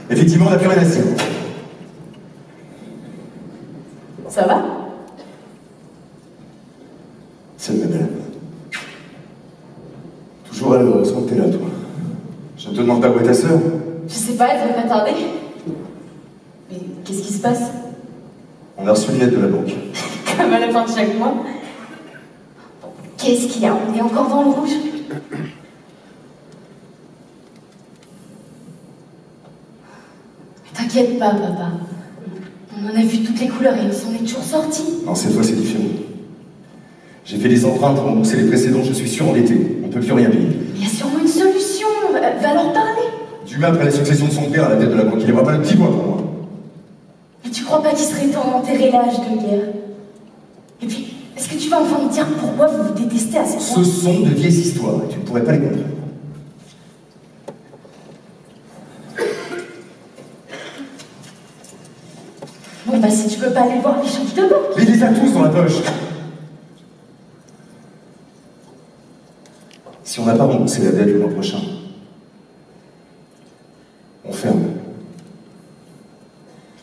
Effectivement, on n'a plus rien à se dire. Ça va? C'est le bébé. Toujours heureusement que t'es là, toi. Je ne te demande pas où est ta sœur. Je sais pas, elle devrait pas tarder. Mais qu'est-ce qui se passe? On a reçu une lettre de la banque. Comme à la fin de chaque mois. Qu'est-ce qu'il y a? On est encore dans le rouge. T'inquiète pas, papa. On en a vu toutes les couleurs et on s'en est toujours sorti. Non, cette fois, c'est différent. J'ai fait des emprunts pour rembourser les précédents, je suis surendetté. On ne peut plus rien payer. Il y a sûrement une solution. Va leur parler. Dumas, après la succession de son père à la tête de la banque, il n'y aura pas le petit doigt pour moi. Mais tu crois pas qu'il serait temps d'enterrer l'âge de guerre? Et puis, est-ce que tu vas enfin me dire pourquoi vous vous détestez à ce point? Ce sont de vieilles histoires et tu ne pourrais pas les comprendre. Bon, bah si tu veux pas aller voir les change de banque. Mais il les a tous dans la poche. Si on n'a pas remboursé la dette le mois prochain, on ferme.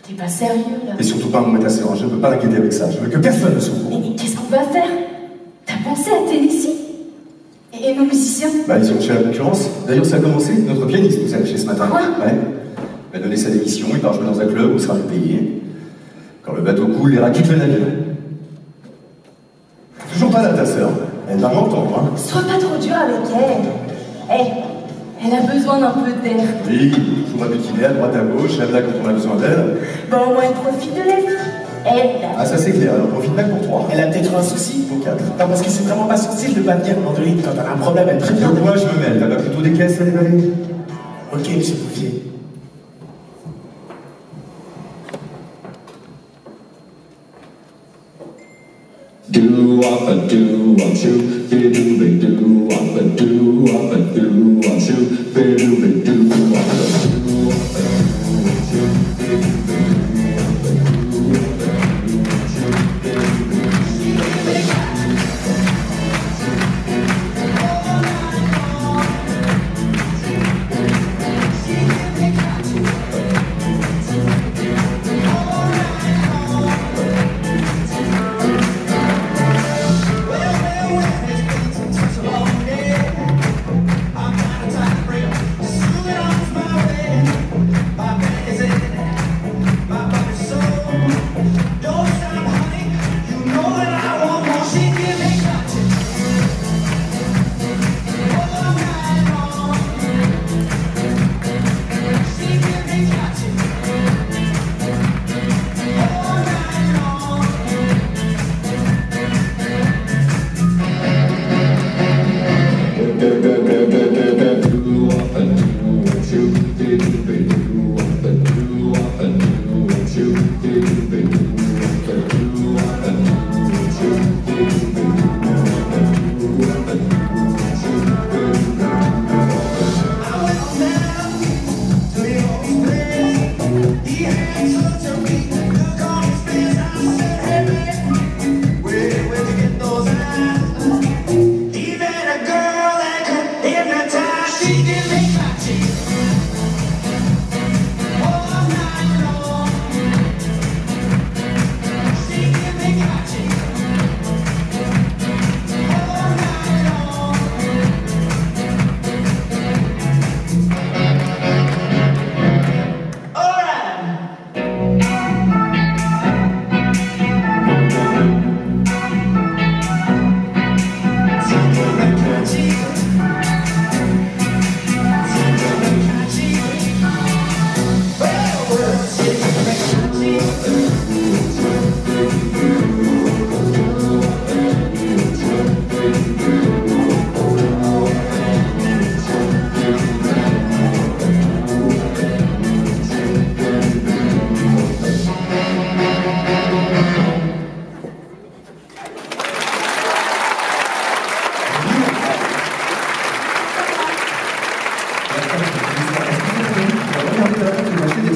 T'es pas sérieux, là? Et surtout pas un moment à sœur, je ne peux pas l'inquiéter avec ça. Je veux que personne ne s'ouvre. Mais qu'est-ce qu'on va faire? T'as pensé à Tennessee? Et nos musiciens? Bah, ils ont chez la concurrence. D'ailleurs, ça a commencé. Notre pianiste nous a lâché ce matin. Quoi? Ouais. Il a donné sa démission, il part jouer dans un club où il sera mieux payé. Quand le bateau coule, les rats quittent le navire. Toujours pas là, ta sœur. Elle va m'entendre, hein. Sois pas trop dur avec elle. Elle a besoin d'un peu d'air. Oui, toujours à butiner à droite à gauche, elle là quand on a besoin d'elle. Bah au moins elle profite de la vie. Elle. Ah, ça c'est clair, alors profite même pour 3. Elle a peut-être un souci. Pour 4. Non, parce que c'est vraiment pas subtil de pas tenir Mandoline quand elle a un problème, elle Très prévient. bien, moi je me mêle, t'as pas plutôt des caisses à déballer? Ok, monsieur Bouffier. Do up a do up shoot, be do be do up a do up a do up shoot, be do be do up a do up a do up shoot, be do be do up a do up a do up shoot, be do be do.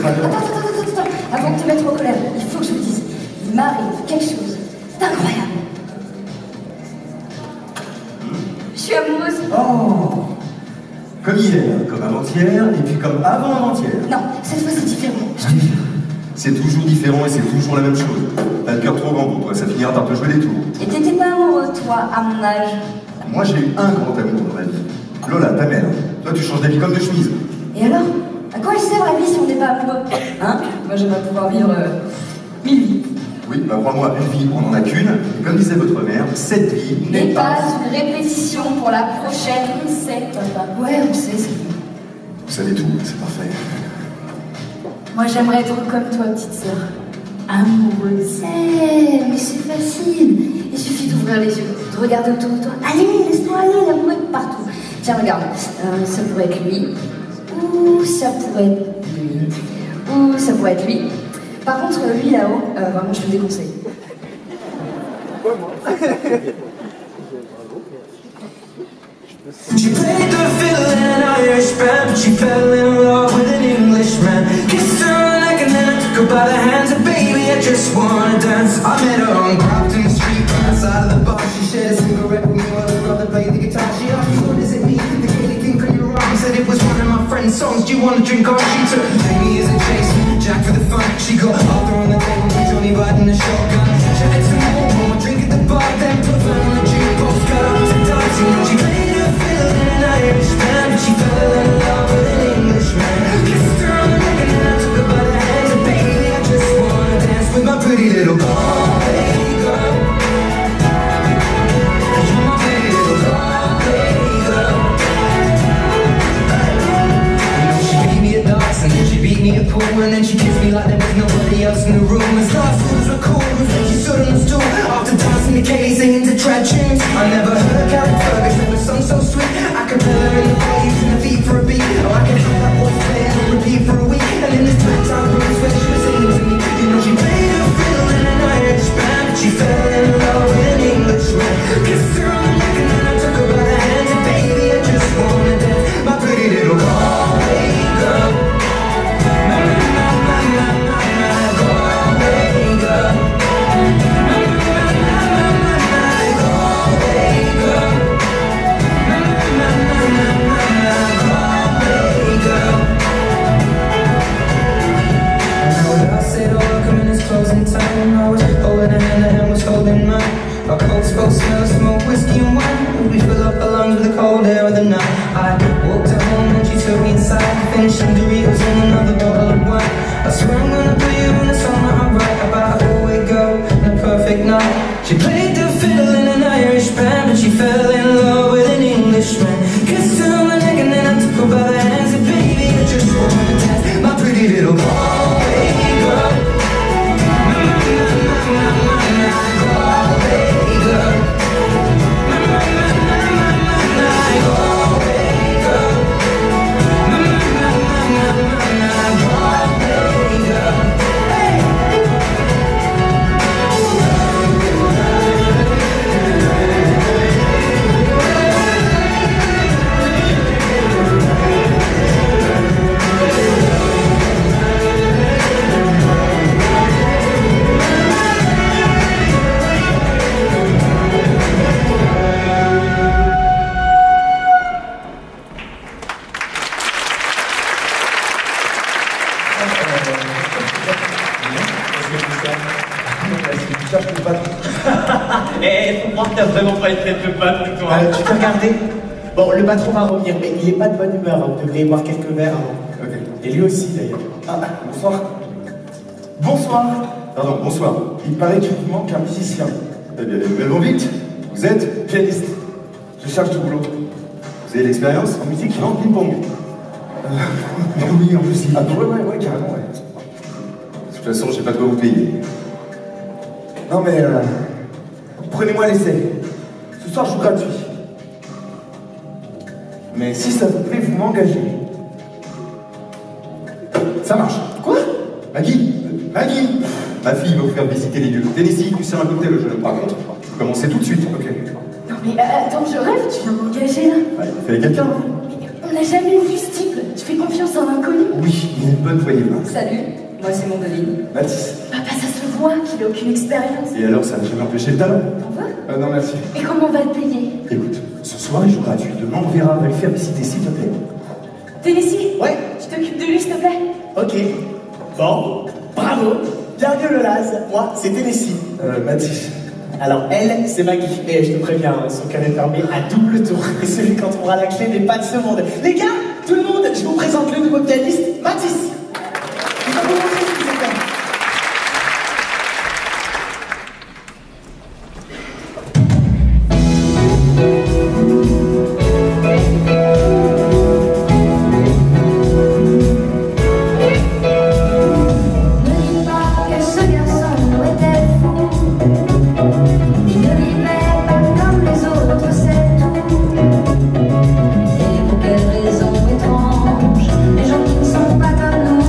Attends, avant de te mettre en colère, il faut que je vous dise, il m'arrive quelque chose d'incroyable. Je suis amoureuse. Oh! Comme hier, comme avant-hier, et puis comme avant-avant-hier. Non, cette fois c'est différent, je te jure. C'est toujours différent et c'est toujours la même chose. T'as le cœur trop grand pour toi, ça finira par te jouer des tours. Et t'étais pas amoureux, toi, à mon âge? Moi j'ai eu un grand amour dans ma vie. Lola, ta mère. Toi tu changes d'avis comme de chemise. Et alors? À quoi elle sert la vie si on n'est pas amoureux? Hein? Moi j'aimerais pouvoir vivre 1000 vies. Oui, bah crois-moi, une vie, on n'en a qu'une. Et comme disait votre mère, cette vie n'est pas une répétition pour la prochaine. On sait, papa. Ouais, on sait, c'est bon. Vous savez tout, c'est parfait. Moi j'aimerais être comme toi, petite sœur. Amoureuse. Mais c'est facile. Il suffit d'ouvrir les yeux, de regarder autour de toi. Allez, laisse-toi aller, l'amour est partout. Tiens, regarde, ça pourrait être lui. Ou ça pourrait être lui. Ou ça pourrait être lui. Par contre, lui là-haut, vraiment, je te le déconseille. She played the fiddle in an Irish band, but she fell in love with an Englishman. Kissed her on the neck and then I took her by the hands, and baby, I just wanna dance. I met her on Grafton Street, outside of the bar. She shared a cigarette with me while her brother played the guitar. She asked me, what does it mean? The Gaelic thing, can you wrong? I said it was one of my friend's songs. Do you wanna drink on? She took Amy as a chaser, Jack for the fun. She got Arthur on the table with Johnny riding a shotgun. Chatted some more, drink at the bar, then put fun on the jukebox, got up to dancing. She played a fiddle in an Irish band, but she fell in love with an Englishman. Kissed her on the neck and then I took her by the hands, and baby, I just wanna dance with my pretty little Galway girl. You're my pretty little Galway girl. You know she beat me at darts and then she beat me at pool, and then she kissed me like there was nobody else in the room. syndicating to trad tunes. I never heard Carrie Ferguson with a song so sweet. I could put her in the waves and the feet for a beat. Or I could have that voice playing on repeat for a week. And in this time Bruce when she was singing to me, you know she played a fiddle in an Irish band, but she fell in love with an Englishman. Kissed her on the neck and then I took her by the hands, and baby I just wanna dance, my pretty little Galway girl. My Galway girl. Closing time, I was holding her hand, her hand was holding mine. Our cold spoke smell of smoke, whiskey and wine. We fill up our lungs with the cold air of the night. I walked her home and she took me inside, finishing Doritos and another bottle of wine. I swear I'm gonna put you in the song that I write about how we go in a perfect night. She played the fiddle in an Irish band, but she fell in love with an Englishman. Kissed her on the neck and then I took her by the hands, and baby I just wanna dance, my pretty little Galway girl. Eh, faut croire que t'as vraiment pas une tête de patron, toi. Tu t'es regardé? Bon, le patron va revenir, mais il est pas de bonne humeur, hein. Vous devriez boire quelques verres avant. Ok. Et lui aussi, d'ailleurs. Ah, bonsoir. Bonsoir. Pardon, bonsoir. Il paraît qu'il vous manque un musicien. Eh bien, les nouvelles vont vite. Vous êtes Pianiste. Je cherche du boulot. Vous avez l'expérience En musique? Non, ping-pong. Oui, en musique. Ah, ouais, carrément, ouais. De toute façon, je sais pas de quoi vous payer. Non, mais prenez-moi l'essai. Ce soir, je suis gratuit. Mais si ça vous plaît, vous m'engagez. Ça marche. Quoi Maggie Maggie Ma fille va vous faire visiter les lieux. Tennessee, tu sers un cocktail au jeune homme. Par contre, vous commencez tout de suite, ok? Non mais attends, je rêve, tu viens m'engager là. Ouais, il fallait quelqu'un, hein? Mais on n'a jamais vu ce type. Tu fais confiance en un inconnu? Oui, il a une bonne poignée de main. Salut, moi c'est Mandoline. Mathis. Papa, ça se voit qu'il a aucune expérience. Et alors, ça n'a jamais empêché le talent? T'en veux? Non, merci. Et comment on va te payer? Écoute, ce soir, il joue gratuit. Demain, on verra. Va lui faire visiter, s'il te plaît. Tennessee? Ouais. Tu t'occupes de lui, s'il te plaît? Ok. Bon, bravo. Bienvenue le Laz. Moi, c'est Tennessee. Mathis. Alors, elle, c'est Maggie. Et je te préviens, son canal fermé à double tour. Et celui quand on aura la clé n'est pas de ce monde. Les gars, tout le monde, je vous présente le nouveau pianiste, Mathis. Il va vous montrer ce qu'il sait faire. Les gens qui ne sont pas comme nous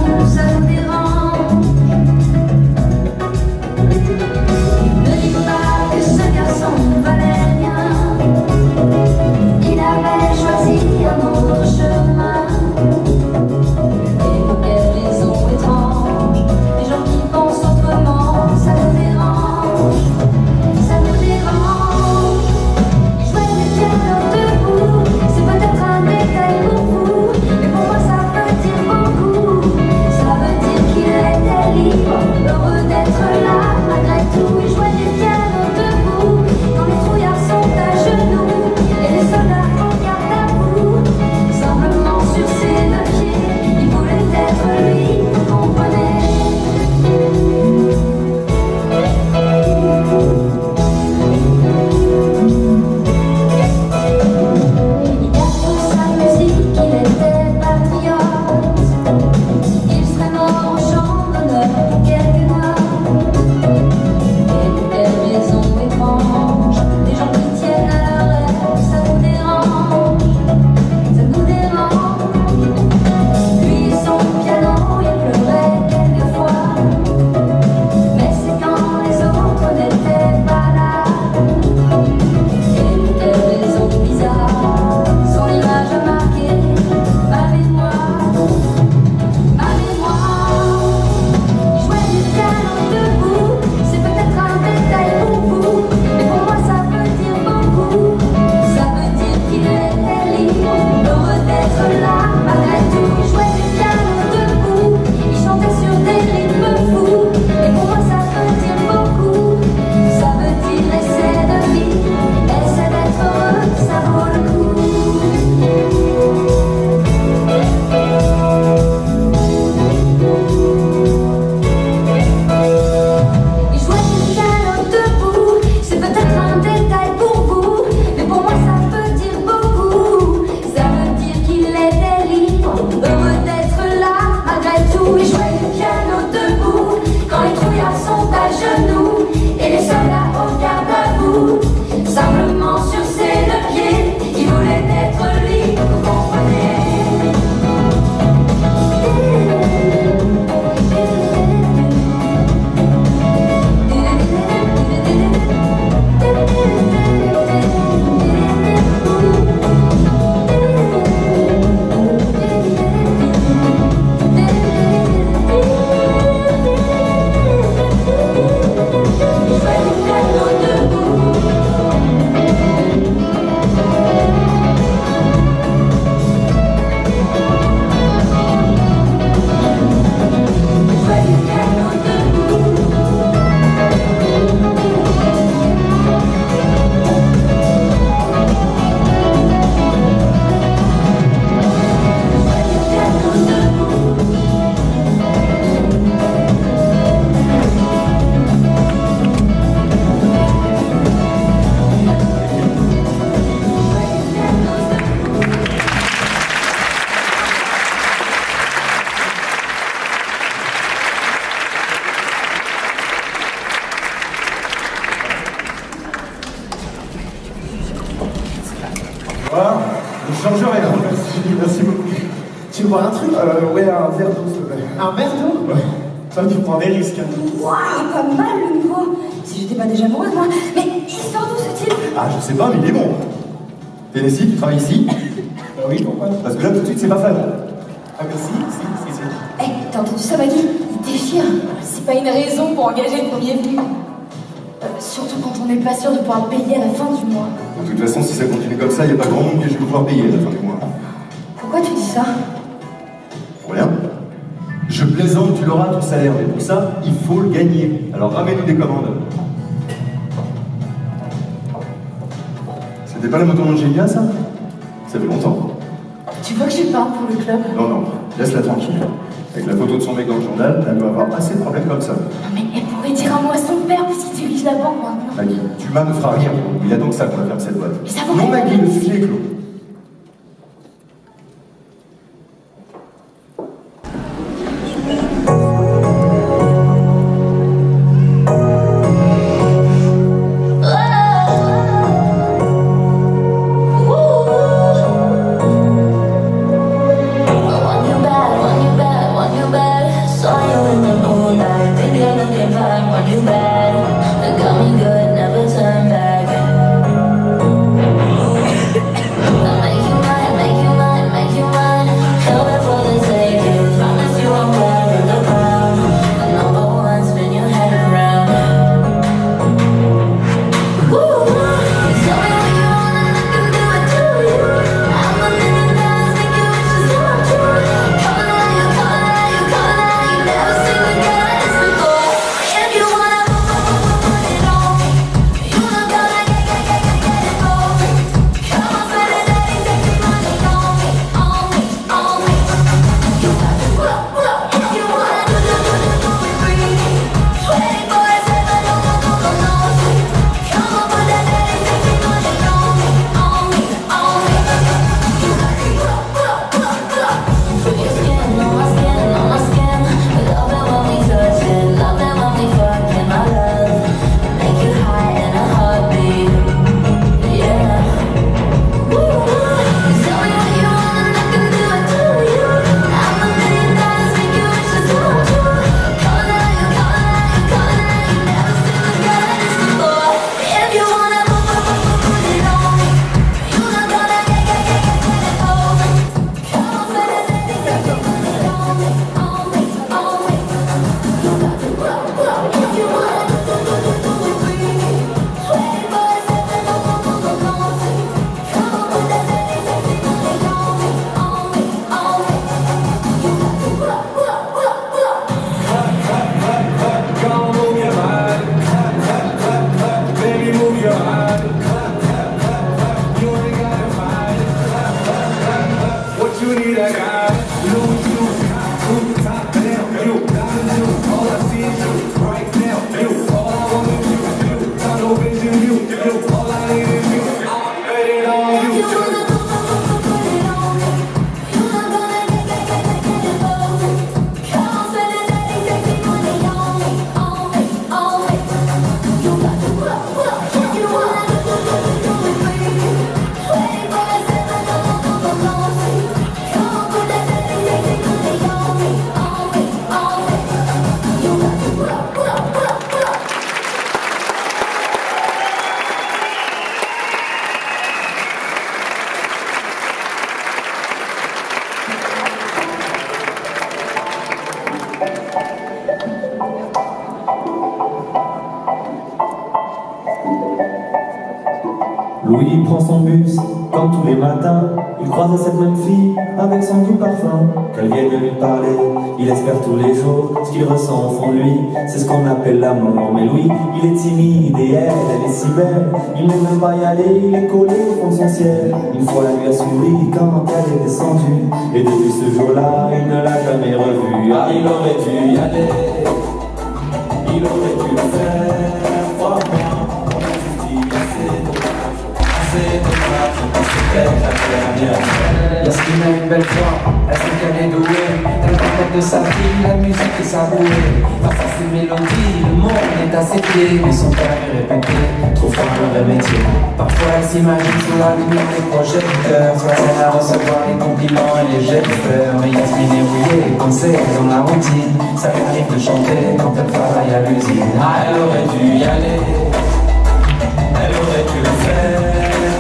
Voilà, ne change rien, merci beaucoup. Tu bois un truc? Ouais, un verre d'eau, s'il te plaît. Un verre d'eau? Ouais. Toi, tu prends des risques. Hein. Waouh, pas mal le niveau. Si j'étais pas déjà amoureuse, moi. Mais il sort d'où ce type? Ah, je sais pas, mais il est bon. Tennessee, tu travailles ici? Bah oui, pourquoi? Parce que là, tout de suite, c'est pas fameux. Ah bah si. Eh, t'as entendu ça, Maggie? Il déchire. C'est pas une raison pour engager le premier venu. Surtout quand on n'est pas sûr de pouvoir payer à la fin du mois. De toute façon, si ça continue comme ça, il n'y a pas grand monde que je vais pouvoir payer à la fin du mois. Pourquoi tu dis ça? Pour rien. Je plaisante, tu l'auras ton salaire, mais pour ça, il faut le gagner. Alors ramène-nous des commandes. C'était pas la moto d'Angélia, ça? Ça fait longtemps. Tu veux que je parte pour le club? Non, laisse-la tranquille. Avec la photo de son mec dans le journal, elle doit avoir assez de problèmes comme ça. Non mais elle pourrait dire un mot à son père puisqu'il dirige la banque maintenant. Maggie, tu m'as ne fera rien. Il y a donc ça qu'on va faire de cette boîte. Mais ça vaut Non, rien. Maggie, le sujet est clos. Louis prend son bus, comme tous les matins. Il croise cette même fille, avec son doux parfum. Qu'elle vienne lui parler, il espère tous les jours. Ce qu'il ressent au fond de lui, c'est ce qu'on appelle l'amour. Mais Louis, il est timide et elle est si belle. Il n'aime même pas y aller, il est collé au fond de son ciel. Une fois la nuit a souri quand elle est descendue. Et depuis ce jour-là, il ne l'a jamais revue. Ah, il aurait dû y aller, il aurait dû le faire froidement. Yasmine a une belle voix, elle sait qu'elle est douée, elle de sa vie, la musique est savourée. Face à ses mélodies, le monde est à ses pieds. Mais son père lui répétait, trouve-toi un vrai métier. Parfois elle s'imagine sous la lumière des projecteurs, soit elle à recevoir les compliments et les jets de fleurs. Mais Yasmine est rouillée, coincée dans la routine. Ça lui arrive de chanter quand elle travaille à l'usine. Ah, elle aurait dû y aller, elle aurait dû le faire.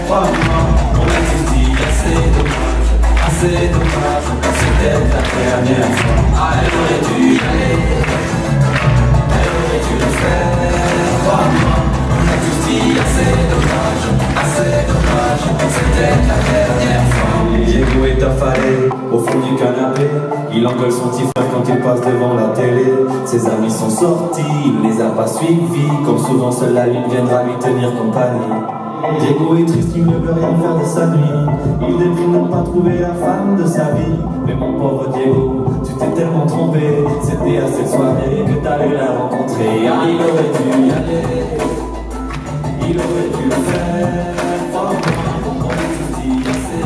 Crois-moi, on a tous dit assez dommage, c'était la dernière fois. Ah, elle aurait dû y aller, elle aurait dû le faire. Crois-moi, on a tous dit assez dommage, c'était la dernière fois. Diego est affalé au fond du canapé. Il engueule son petit frère quand il passe devant la télé. Ses amis sont sortis, il ne les a pas suivis. Comme souvent seule la lune viendra lui tenir compagnie. Diego est triste, il ne veut rien faire de sa nuit. Il déprime de ne pas trouver la femme de sa vie. Mais mon pauvre Diego, tu t'es tellement trompé. C'était à cette soirée que t'allais la rencontrer. Ah, il aurait dû y aller, il aurait dû le faire. Oh, on a tous dit assez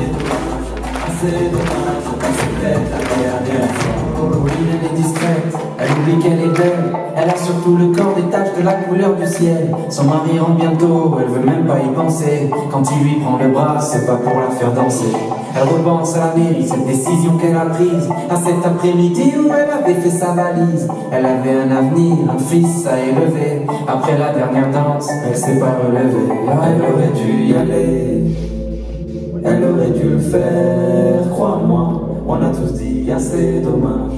dommage, c'était la dernière fois. Oui, elle est discrète, elle oublie qu'elle est belle. Elle a surtout le corps des taches de la couleur du ciel. Son mari rentre bientôt, elle veut même pas y penser. Quand il lui prend le bras, c'est pas pour la faire danser. Elle repense à la mairie, cette décision qu'elle a prise. À cet après-midi où elle avait fait sa valise. Elle avait un avenir, un fils à élever. Après la dernière danse, elle s'est pas relevée. Ah, elle aurait dû y aller, elle aurait dû le faire, crois-moi. On a tous dit assez dommage,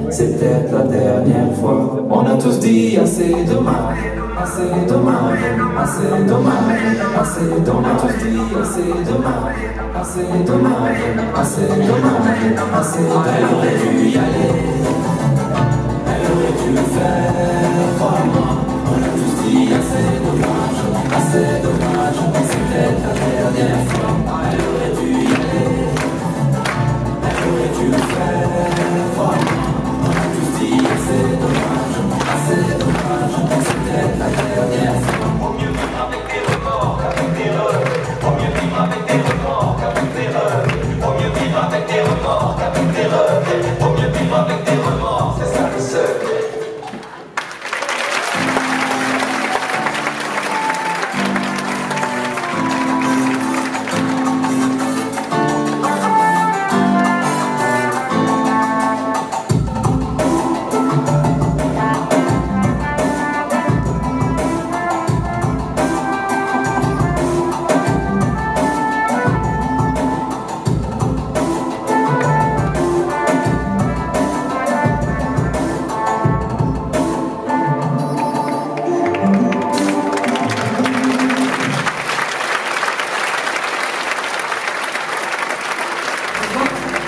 c'est peut-être la dernière fois. On a tous dit assez dommage, assez dommage, assez dommage, assez dommage. On a tous dit assez dommage, assez dommage, assez dommage, assez dommage. Elle aurait dû y aller, elle aurait dû le faire, crois-moi. On a tous dit assez dommage, c'est peut-être la dernière fois. Elle aurait dû y aller, elle aurait dû le faire, crois-moi. On a tous dit assez dommage, c'est peut-être la dernière fois. Vaut mieux vivre avec des remords qu'avec des rêves. Vaut mieux vivre avec des remords qu'avec des rêves. Vaut mieux vivre avec des remords qu'avec des rêves. Vaut mieux vivre avec des remords, c'est ça le secret.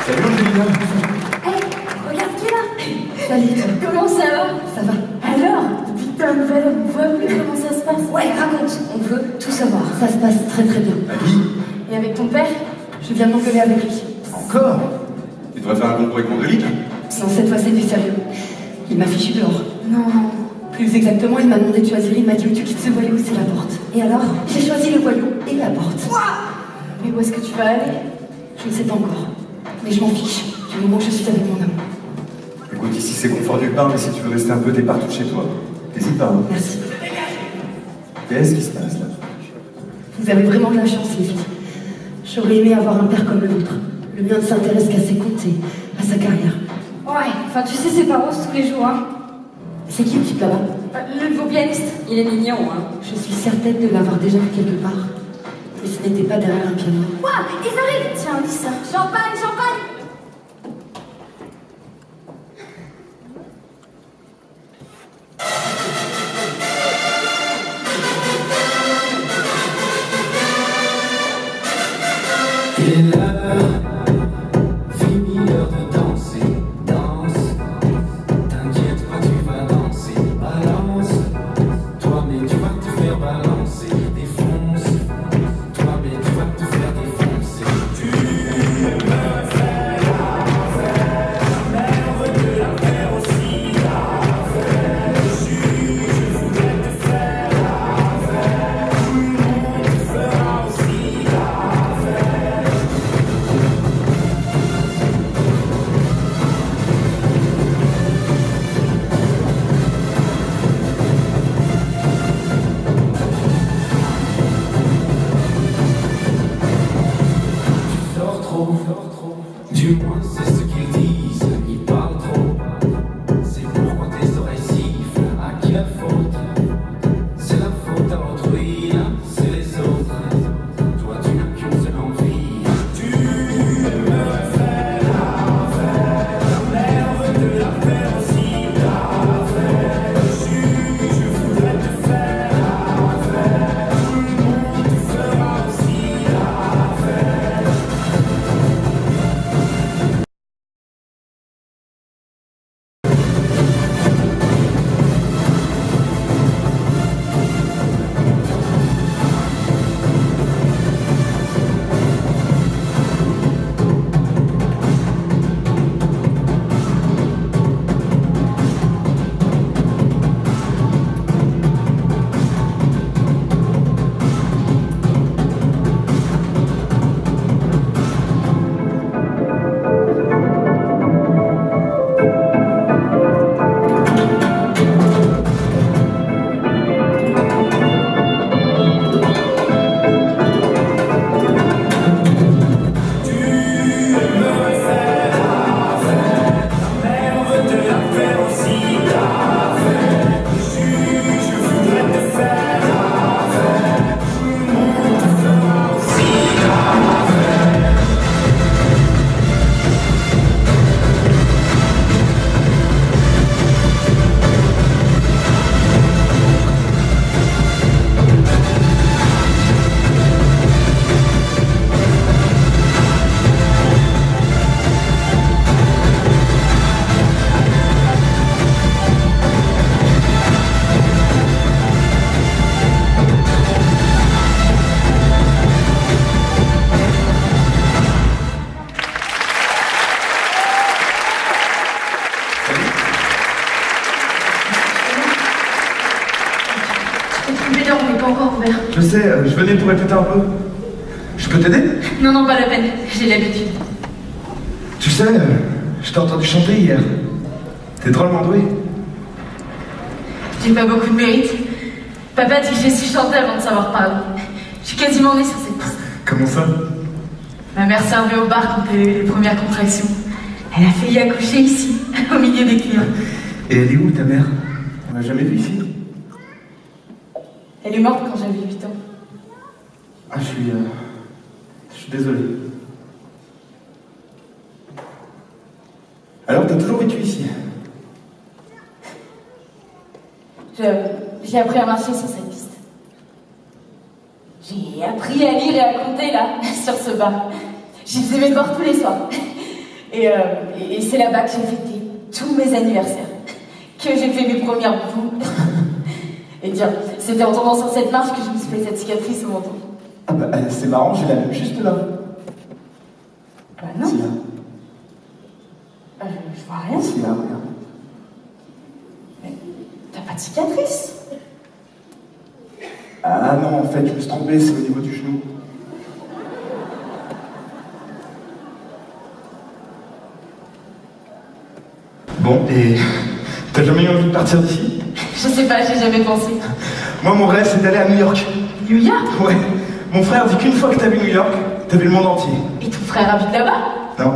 Salut Angelina. Hey, regarde qui est là. Salut, comment ça va? Ça va. Alors, depuis que t'as une nouvelle, on voit plus comment ça se passe. Ouais, raconte, on veut tout savoir. Ça se passe très très bien. Maggie, Et avec ton père, je viens de m'engueuler avec lui. encore? Tu devrais faire un concours avec Mandelique. Non, cette fois c'est du sérieux. Il m'a fichu dehors. Non. Plus exactement, il m'a demandé de choisir, il m'a dit où tu quittes ce voyou, c'est la porte. Et alors? J'ai choisi le voyou et la porte. Mais où est-ce que tu vas aller? Je ne sais pas encore. Mais je m'en fiche, du moment que je suis avec mon amour. Écoute, ici c'est confort nulle part, mais si tu veux rester un peu, t'es partout chez toi. T'hésites pas. Hein. Merci. Qu'est-ce qui se passe là? Vous avez vraiment de la chance, les filles. J'aurais aimé avoir un père comme le vôtre. Le mien ne s'intéresse qu'à ses comptes et à sa carrière. Ouais, enfin tu sais, c'est pas rose tous les jours, hein. C'est qui le type là-bas? Le nouveau pianiste, il est mignon, hein. Je suis certaine de l'avoir déjà vu quelque part. Mais ce n'était pas derrière un piano. Ouah, ils arrivent. Tiens, dis ça. Champagne, champagne. Il est l'heure, fini l'heure de danser, danse. T'inquiète pas, tu vas danser, balance. Toi, mais tu vas te faire balancer, défonce. Toi, mais tu vas te faire défoncer. Tu me fais la merveille de la faire aussi, la je voudrais te faire la tout le monde te fera aussi la sais, je venais pour répéter un peu. Je peux t'aider? Non, non, pas la peine. J'ai l'habitude. Tu sais, je t'ai entendu chanter hier. T'es drôlement doué. J'ai pas beaucoup de mérite. Papa dit que j'ai su chanter avant de savoir parler. Je suis quasiment née sur cette piste. Comment ça? Ma mère servait au bar quand elle a eu les premières contractions. Elle a failli accoucher ici, au milieu des clients. Et elle est où, ta mère? On l'a jamais vue ici. Elle est morte quand j'avais 8 ans. Ah, je suis désolé. Alors, t'as toujours vécu ici? J'ai appris à marcher sur cette piste. J'ai appris à lire et à compter, là, sur ce bar. J'y faisais mes devoirs tous les soirs. Et c'est là-bas que j'ai fêté tous mes anniversaires. Que j'ai fait mes premières boules. Et dire, c'était en tombant sur cette marche que je me suis fait cette cicatrice au menton. Ah bah, c'est marrant, j'ai la même juste là. Bah non. C'est là. Je vois rien. C'est là, regarde. Mais t'as pas de cicatrice? Ah non, en fait, je me suis trompé, c'est au niveau du genou. Bon, et t'as jamais eu envie de partir d'ici? Je sais pas, j'ai jamais pensé. Moi, mon rêve, c'est d'aller à New York. New York? Ouais. Mon frère dit qu'une fois que t'as vu New York, t'as vu le monde entier. Et ton frère habite là-bas? Non.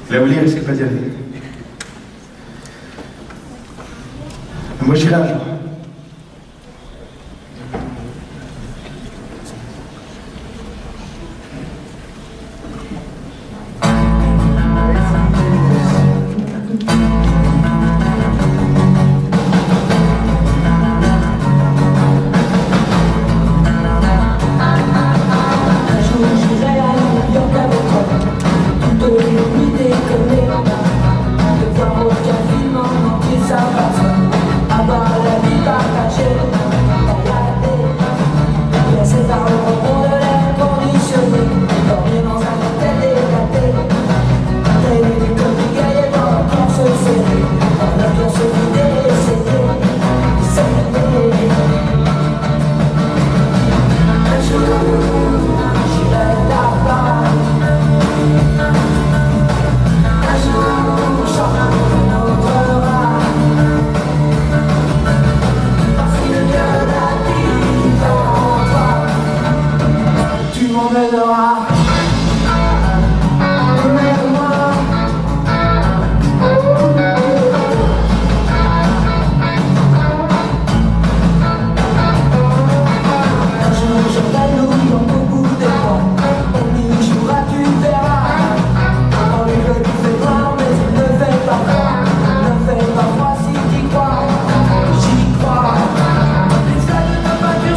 Là où il risque pas d'y aller. Mais moi, j'irai un jour.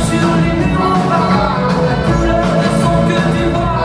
Sur les murs, la couleur de son que tu vois.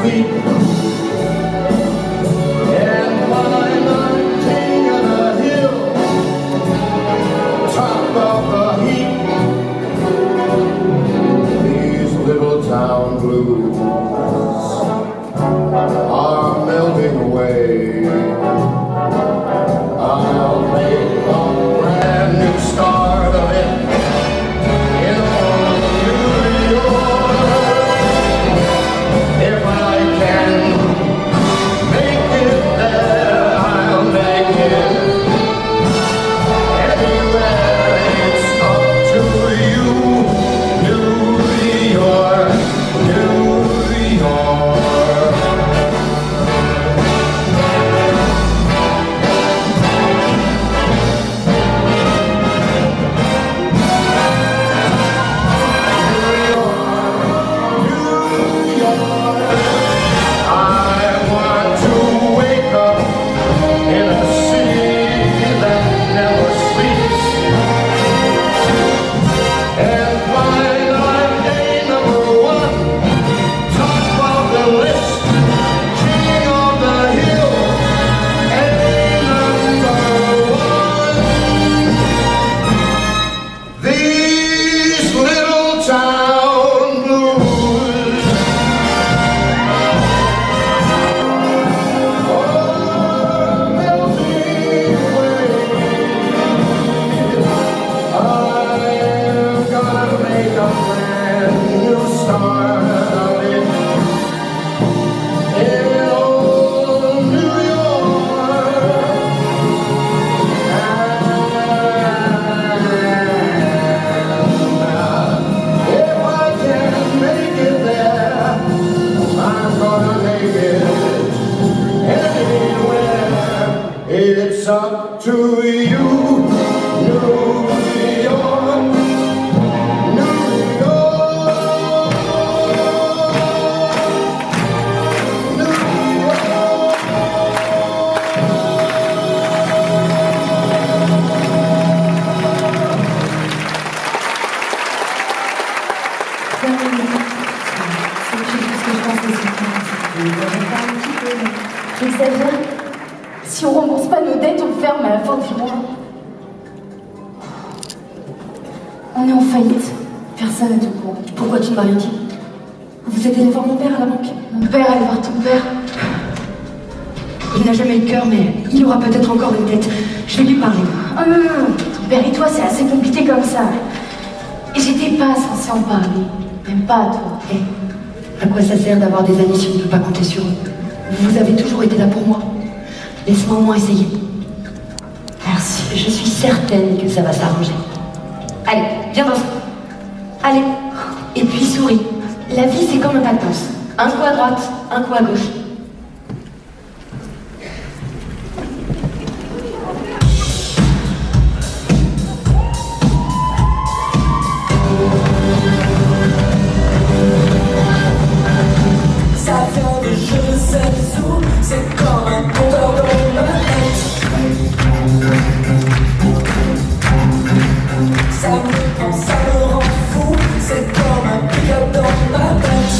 sweet. And while I'm king of the hill, top of the heap, these little town blues are melting away. I'll make a brand new start of it in old New York. If I can make it there, I'll make it anywhere. It's up to you, New York, New York. It's up to you, New York, New York, New J'exagère. Si on rembourse pas nos dettes, on ferme à la fin du mois. On est en faillite. Personne n'est au courant. Pourquoi tu ne m'as rien dit? Vous êtes allé voir mon père à la banque? Mon père allait voir ton père. Il n'a jamais eu de cœur, mais il aura peut-être encore une tête. Je vais lui parler. Oh non, non, non. Ton père et toi, c'est assez compliqué comme ça. Et j'étais pas censée en parler. Même pas à toi. Eh, à quoi ça sert d'avoir des amis si on ne peut pas compter sur eux? Vous avez toujours été là pour moi. Laisse-moi au moins essayer. Merci. Je suis certaine que ça va s'arranger. Allez, viens dans. Allez. Et puis souris. La vie, c'est comme un pas de danse. Un coup à droite, un coup à gauche. Ça vient de je ne sais où, c'est comme un compteur dans ma tête. Ça me prend, ça me rend fou, c'est comme un pick-up dans ma tête.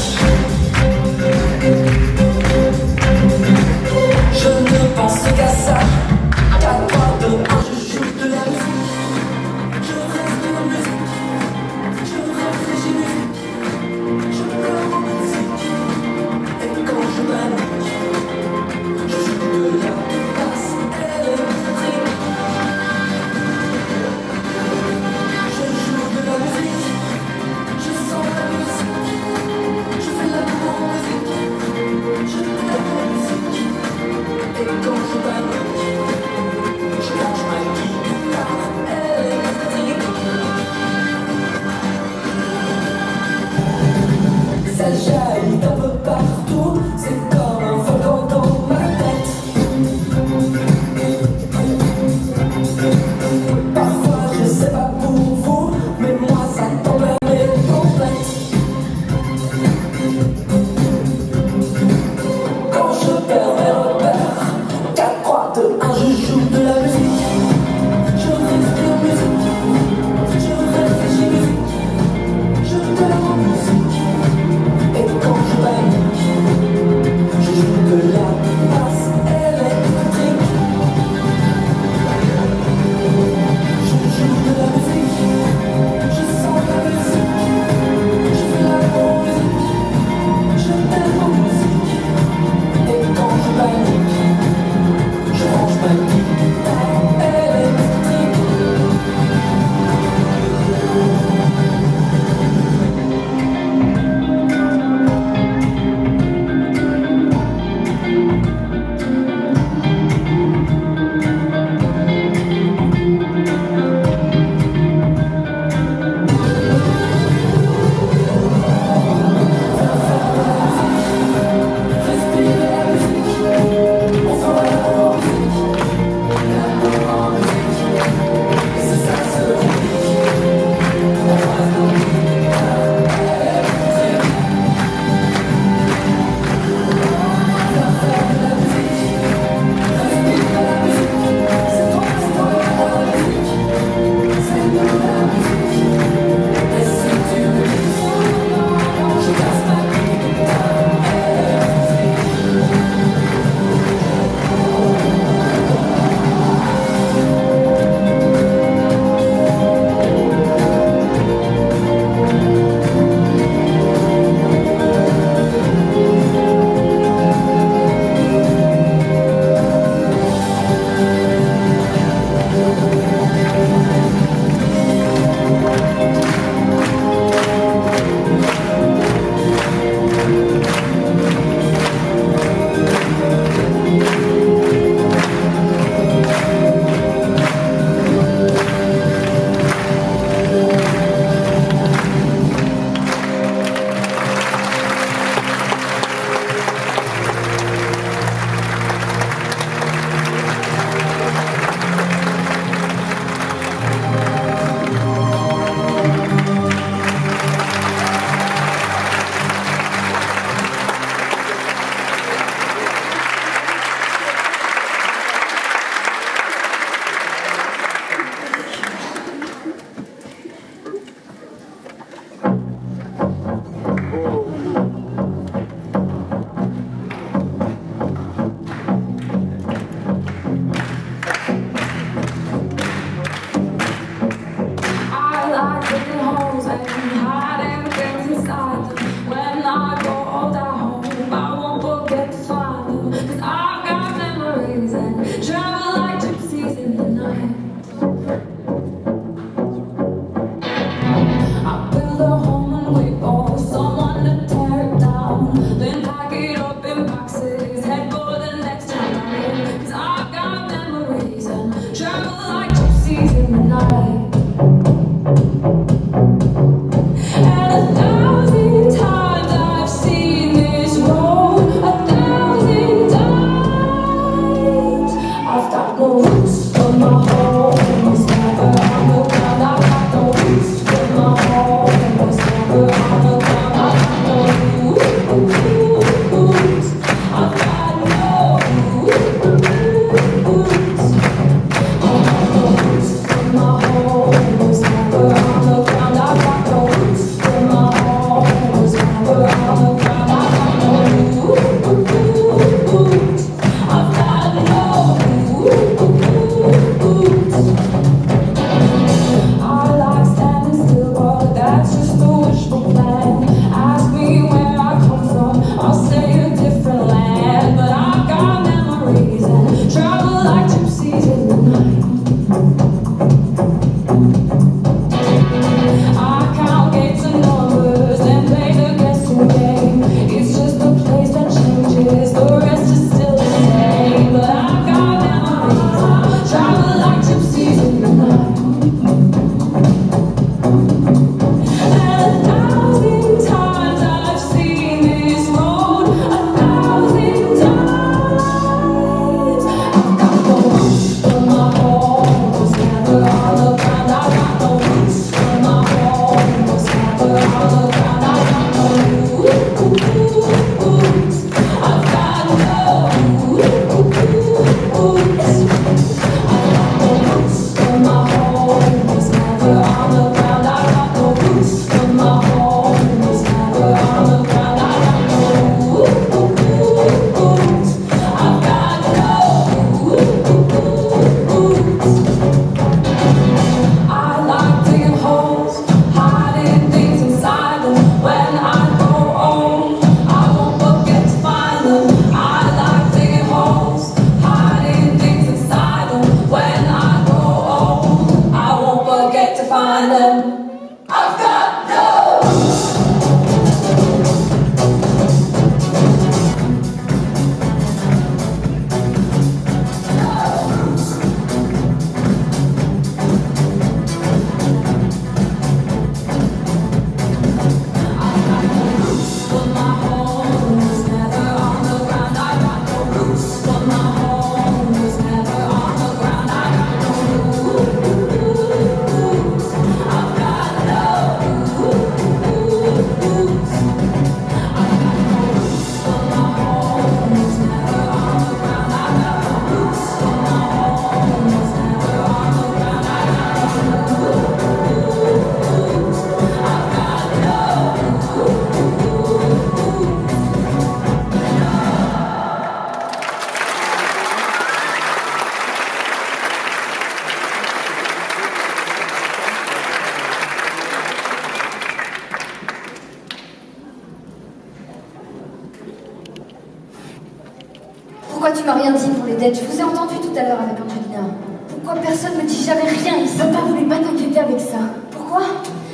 Pourquoi tu m'as rien dit pour les dettes? Je vous ai entendu tout à l'heure avec Angelina. Pourquoi personne ne me dit jamais rien ici? Papa voulait pas t'inquiéter avec ça. Pourquoi?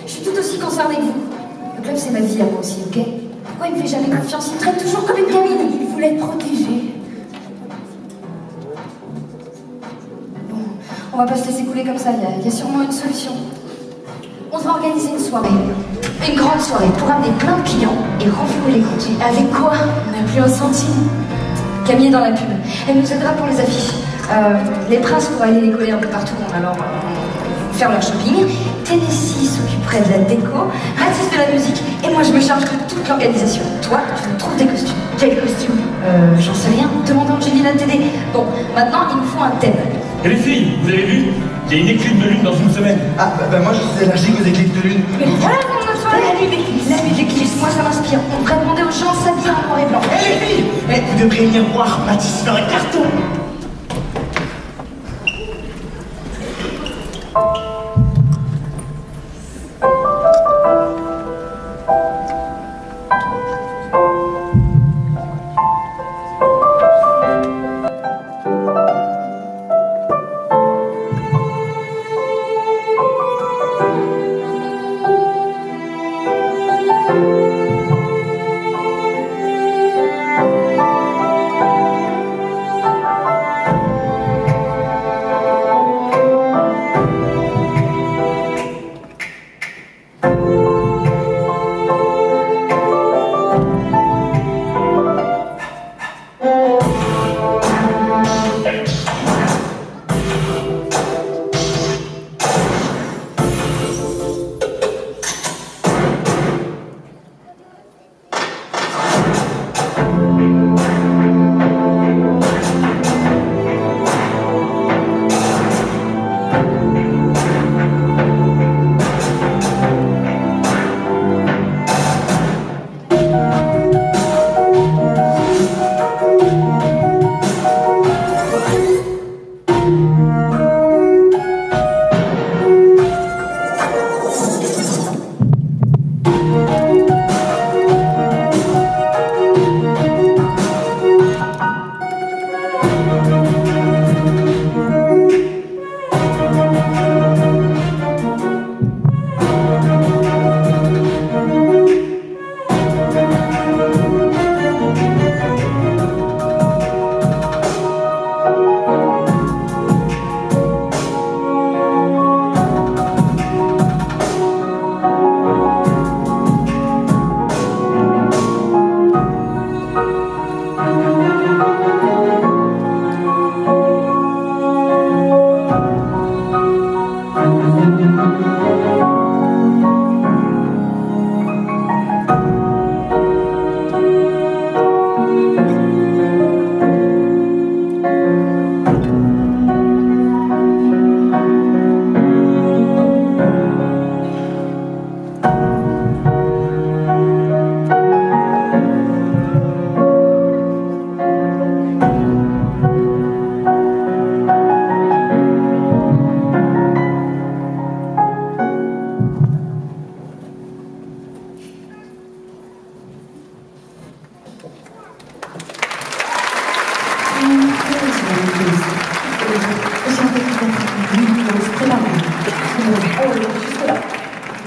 Je suis tout aussi concernée que vous. Le club, c'est ma vie à moi aussi, ok? Pourquoi il me fait jamais confiance? Il me traite toujours comme une gamine. Il voulait te protéger. Bon, on va pas se laisser couler comme ça. Il y a sûrement une solution. On va organiser une soirée. Une grande soirée pour amener plein de clients et renflouer les comptes. Avec quoi? On n'a plus un centime. Camille est dans la pub. Elle nous aidera pour les affiches. Les princes pourraient aller les coller un peu partout en allant faire leur shopping. Tennessee s'occuperait de la déco, Mathis de la musique, et moi je me charge de toute l'organisation. Toi, tu me trouves des costumes. Quels costumes? J'en sais rien. Demande à Angelina de t'aider. Bon, maintenant il nous faut un thème. Et les filles, vous avez vu? Il y a une éclipse de lune dans une semaine. Ah, bah moi je suis allergique aux éclipses de lune. Mais voilà mon autre soirée, la nuit d'éclipse. La nuit d'éclipse, moi ça m'inspire. On devrait demander aux gens de s'habiller en noir et blanc. Hé les filles, vous devriez venir voir Mathis faire un carton.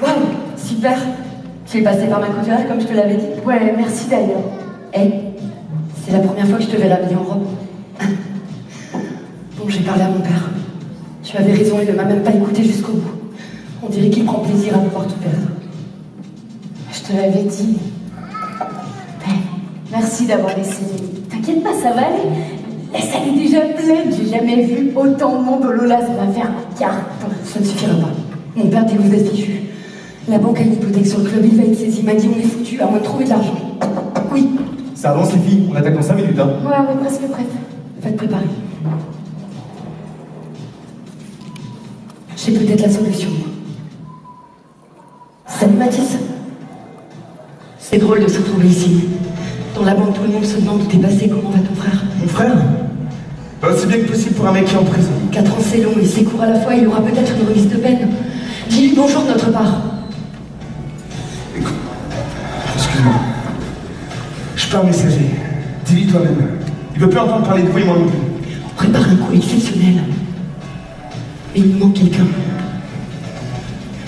Waouh, super. Tu es passé par ma couturière comme je te l'avais dit. Ouais, merci d'ailleurs. C'est la première fois que je te verrai habillée en robe. Bon, j'ai parlé à mon père. Tu avais raison, il ne m'a même pas écouté jusqu'au bout. On dirait qu'il prend plaisir à me voir tout perdre. Je te l'avais dit. Merci d'avoir essayé. T'inquiète pas, ça va aller. La salle est déjà pleine. J'ai jamais vu autant de monde au Lola. Ça va faire un carton. Ça ne suffira pas. Mon père dit que vous êtes fichu. La banque a une hypothèque sur le club, il va être saisi. Il m'a dit on est foutu, à moins de trouver de l'argent. Oui. Ça avance les filles, on attaque dans 5 minutes. Hein. Ouais, on est presque prête. Faites préparer. J'ai peut-être la solution. Salut Mathis. C'est drôle de se retrouver ici. Dans la banque, tout le monde se demande où t'es passé, comment va ton frère? Mon frère? Bah, c'est bien que possible pour un mec qui est en prison. 4 ans c'est long, et 6 cours à la fois, il aura peut-être une remise de peine. Dis-lui bonjour de notre part. Excuse-moi. Je suis pas un messager. Dis-lui toi-même. Il veut plus entendre parler de vous et moi non plus. On prépare un coup exceptionnel. Et il nous manque quelqu'un.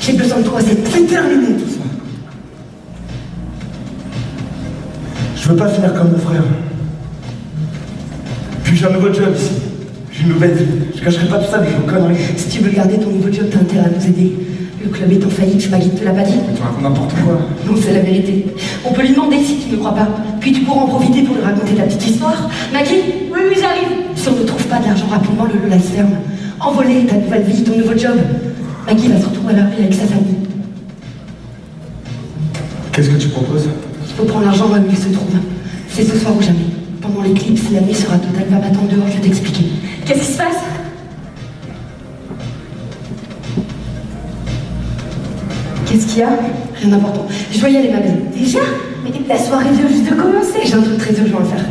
J'ai besoin de toi, c'est terminé tout ça. Je veux pas finir comme mon frère. Puis j'ai un nouveau job ici. J'ai une nouvelle vie. Je cacherai pas tout ça avec vos conneries. Si tu veux garder ton nouveau job, t'as intérêt à nous aider. Le club est en faillite, Maggie te l'a pas dit. Tu racontes n'importe quoi. Non, c'est la vérité. On peut lui demander si tu ne crois pas. Puis tu pourras en profiter pour lui raconter ta petite histoire. Maggie? Oui, j'arrive. Si on ne trouve pas de l'argent rapidement, le lot la se ferme. Envoler ta nouvelle vie, ton nouveau job. Maggie va se retrouver à la rue avec sa famille. Qu'est-ce que tu proposes? Il faut prendre l'argent là où il se trouve. C'est ce soir ou jamais. Pendant l'éclipse, la nuit sera totale. Va m'attendre dehors, je vais t'expliquer. Qu'est-ce qui se passe? Qu'est-ce qu'il y a? Rien d'important. Je dois y aller, ma belle. Déjà? Mais la soirée vient juste de commencer. J'ai un truc très urgent à faire.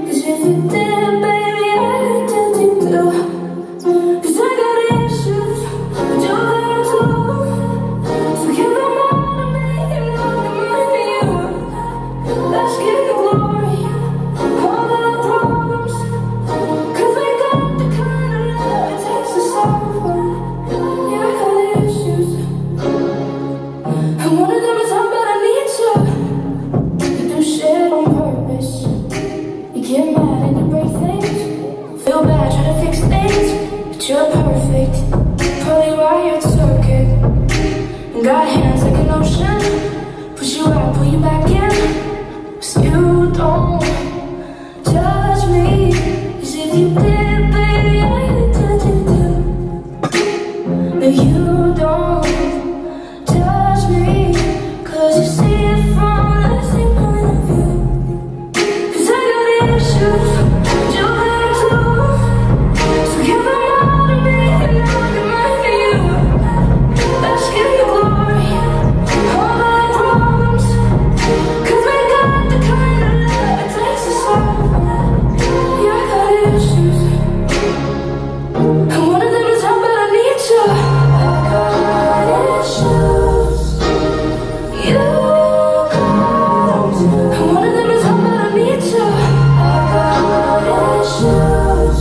Cause if you did, baby, I told you to. Cause You're perfect, fully wired circuit. Got hands like an ocean. Push you out, pull you back in. 'Cause you don't touch me. 'Cause if you did, baby, I would touch you too. No, you don't touch me. 'Cause you see it from the same point of view. 'Cause I got issues, you have too. So give them all to me and I'll give mine to you. Let's give you glory, all my problems. 'Cause we got the kind of love it takes to solve. Yeah, I got issues, and one of them is how bad I need you. I got issues, you got too. And one of them is how bad I need you. I got issues,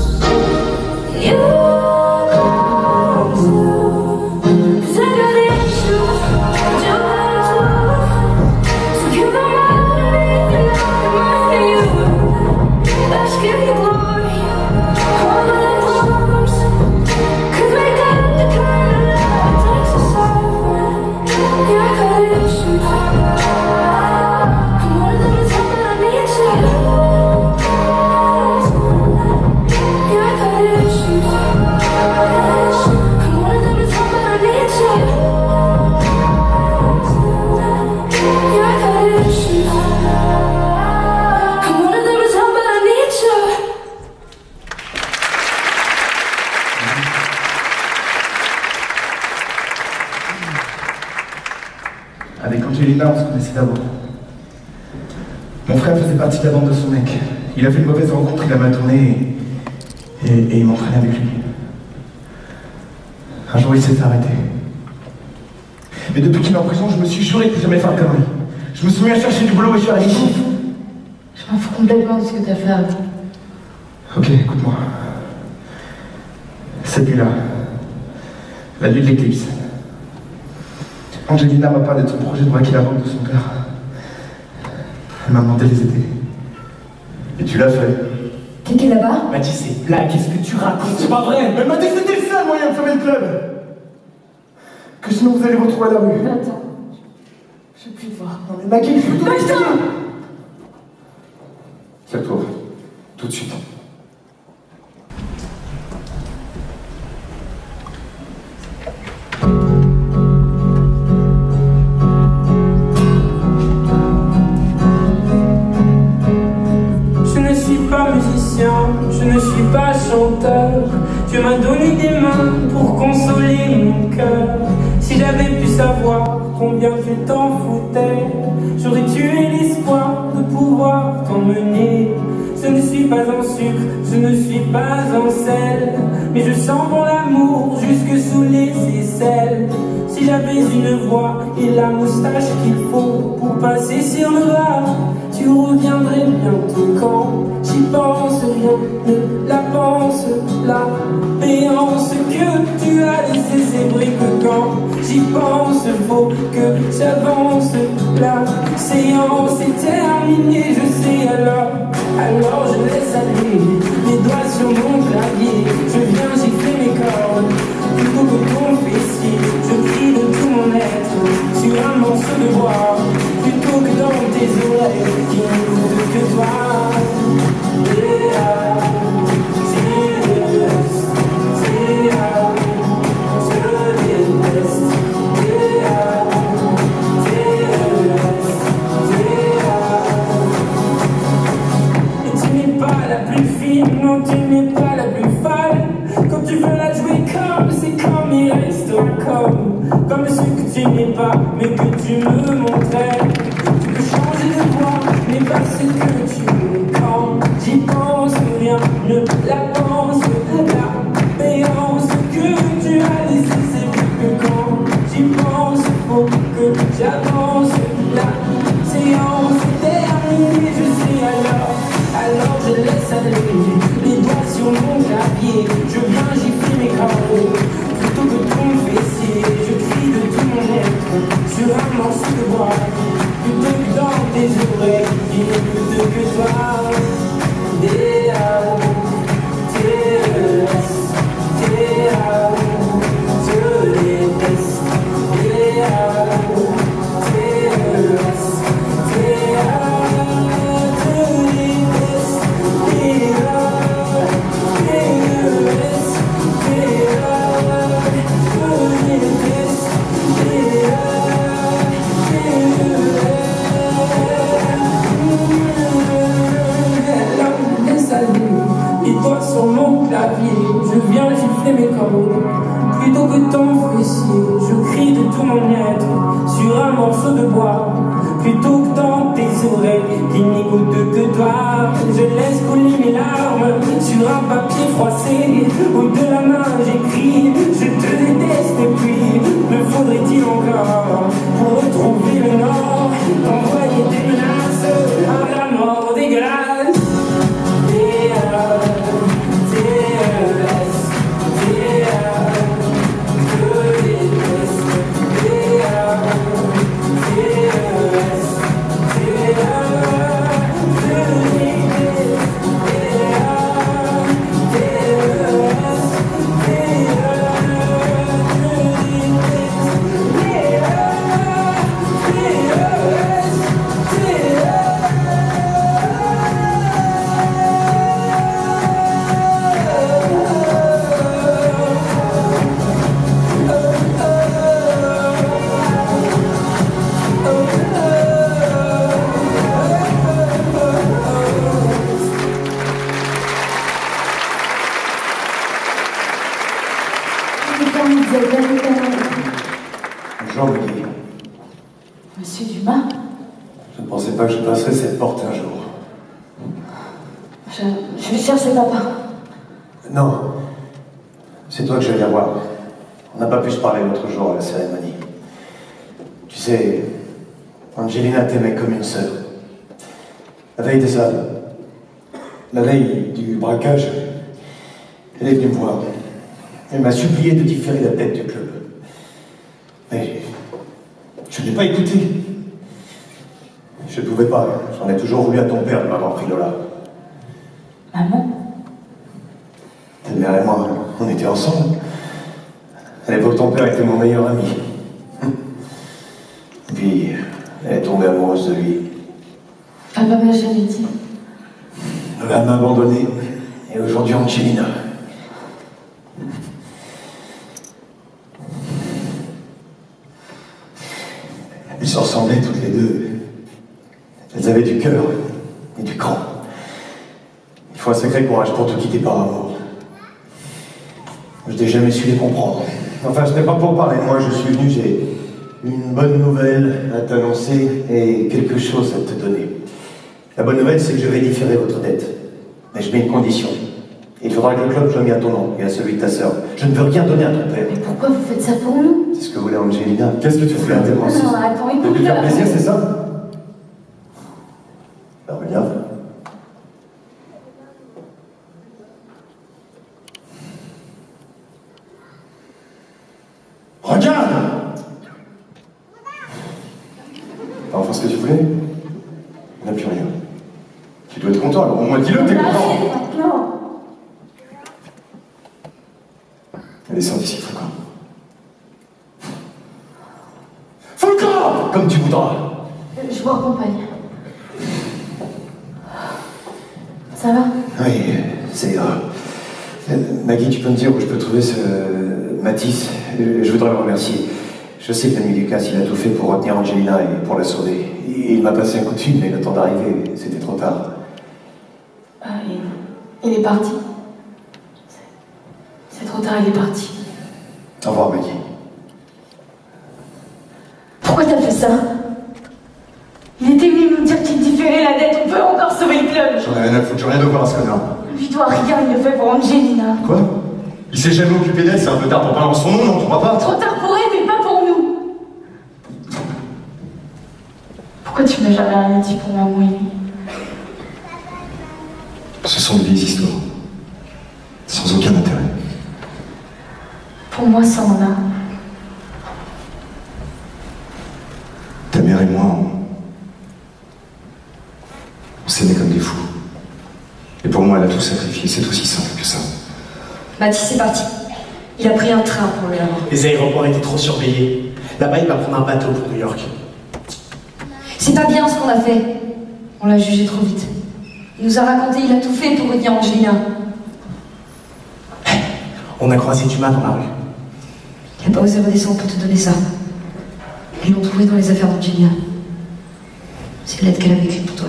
you got too. 'Cause I got issues, you got too. So give them all to me and I'll give mine to you. Let's give you glory, all my problems. 'Cause we got the kind of love it takes to solve. Yeah, I got issues, and one of them is how bad I need you. Yeah, I got issues, and one of them is how bad I need you. Yeah, I got issues, and one of them is how bad I need you. Avec Angelina, on se connaissait d'abord. Mon frère faisait partie de la bande de son mec. Il a fait une mauvaise rencontre, il a mal tourné et il m'entraînait avec lui. Un jour, il s'est fait arrêter. Mais depuis qu'il est en prison, je me suis juré de plus jamais faire de conneries. Je me suis mis à chercher du boulot et je suis allé ici. Je m'en fous complètement de ce que t'as fait avant. Ok, écoute-moi. Cette nuit-là, la nuit de l'éclipse, Angelina m'a parlé de son projet de braquer la banque de son père. Elle m'a demandé de les aider. Et tu l'as fait. T'étais là-bas? Mathis, c'est blague, qu'est-ce que tu racontes? C'est pas vrai! Elle m'a dit que c'était le seul moyen de sauver le club. Que sinon vous allez vous retrouver à la rue. Attends, je veux plus te voir. Non mais Maggie, je suis tout Tire-toi. Tout de suite. Je ne suis pas musicien, je ne suis pas chanteur. Dieu m'a donné des mains pour consoler mon cœur. Si j'avais pu savoir combien tu t'en foutais, j'aurais tué l'espoir de pouvoir t'emmener. Je ne suis pas en sucre, je ne suis pas en sel, mais je sens bon l'amour jusque sous les aisselles. Si j'avais une voix et la moustache qu'il faut pour passer sur le bar, tu reviendrais bientôt quand j'y pense, rien ne la pense, la béance que tu as laissé s'ébrer que quand j'y pense, faut que j'avance. La séance est terminée, je sais alors je laisse aller mes doigts sur mon clavier. Je viens gifler mes cordes plutôt que confesser. Je crie de tout mon être sur un morceau de bois plutôt que dans tes oreilles qui n'écoutent que toi. Non, tu n'es pas la plus folle. Quand tu veux la jouer comme, c'est comme il restera comme ce que tu n'es pas, mais que tu me montrais. Tu peux changer de voix, mais pas ce que tu es. Quand j'y pense, rien ne la pense. La béance que tu as laissé, c'est plus que quand j'y pense, faut que j'avance. La séance est terminée, je sais alors je laisse aller les doigts sur mon clavier. Je viens gifler mes cordes plutôt que de confesser. Je crie de tout mon être sur un morceau de bois plutôt que dans tes oreilles qui n'écoutent que toi. Des étant fessier, je crie de tout mon être sur un morceau de bois. Plutôt que dans tes oreilles qui n'écoutent que toi, je laisse couler mes larmes sur un papier froissé où de la main j'écris je te déteste. Puis me faudrait-il encore pour retrouver le nord, t'envoyer des menaces à la mort dégueulasse. Bonjour, Maggie. Monsieur Dumas, Je ne pensais pas que je passerais cette porte un jour. je vais chercher papa. Non. C'est toi que je viens voir. On n'a pas pu se parler l'autre jour à la cérémonie. Tu sais, Angelina t'aimait comme une sœur. La veille de ça, la veille du braquage, elle est venue me voir. Elle m'a supplié de différer la dette du club. Mais je ne l'ai pas écouté. Je ne pouvais pas. J'en ai toujours voulu à ton père de m'avoir pris Lola. Maman? Ta mère et moi, on était ensemble. À l'époque, ton père était mon meilleur ami. Et puis, elle est tombée amoureuse de lui. Papa m'a jamais dit. Lola m'a abandonné. Et aujourd'hui, Angelina. Elles se ressemblaient toutes les deux. Elles avaient du cœur et du cran. Il faut un sacré courage pour te quitter par amour. Je n'ai jamais su les comprendre. Enfin, ce n'est pas pour parler de moi, je suis venu, j'ai une bonne nouvelle à t'annoncer et quelque chose à te donner. La bonne nouvelle, c'est que je vais différer votre dette. Mais je mets une condition. Il faudra que le club soit mis à ton nom et à celui de ta sœur. Je ne veux rien donner à ton père. Mais pourquoi vous faites ça pour nous? C'est ce que voulait Angelina. Qu'est-ce que tu fais à tes Non, attends, De lui faire écoute. plaisir, c'est ça? Ben regarde. Regarde! T'as enfin ce que tu voulais? Il n'y a plus rien. Tu dois être content, alors au moins dis-le, t'es content! Non. Allez, sors d'ici, Foucault. Foucault! Comme tu voudras. Je vous accompagne. Ça va? Oui, c'est grave. Maggie, tu peux me dire où je peux trouver ce Matisse? Je voudrais le remercier. Je sais que l'ami Lucas, il a tout fait pour retenir Angelina et pour la sauver. Il m'a passé un coup de fil, mais le temps d'arriver, c'était trop tard. Il est parti. C'est trop tard, il est parti. Au revoir, Maggie. Pourquoi t'as fait ça? Il était venu nous dire qu'il différait la dette, on peut encore sauver le club. J'en ai rien à foutre, j'ai rien de voir à ce connard. Lui doit rien, il le fait pour Angelina. Quoi? Il s'est jamais occupé d'elle, c'est un peu tard pour parler en son nom, non, tu crois pas? Trop tard pour elle, mais pas pour nous. Pourquoi tu m'as jamais rien dit pour maman et lui? Ce sont de vieilles histoires. Sans aucun intérêt. Pour moi, ça en a. Ta mère et moi, on s'aimait comme des fous. Et pour moi, elle a tout sacrifié, c'est aussi simple que ça. Mathis est parti. Il a pris un train pour le Havre. Les aéroports étaient trop surveillés. Là-bas, il va prendre un bateau pour New York. C'est pas bien ce qu'on a fait. On l'a jugé trop vite. Il nous a raconté, il a tout fait pour retenir Angelina. On a croisé Dumas dans la rue. Il a pas osé redescendre pour te donner ça. Ils l'ont trouvé dans les affaires d'Angelina. C'est l'aide qu'elle avait écrite pour toi.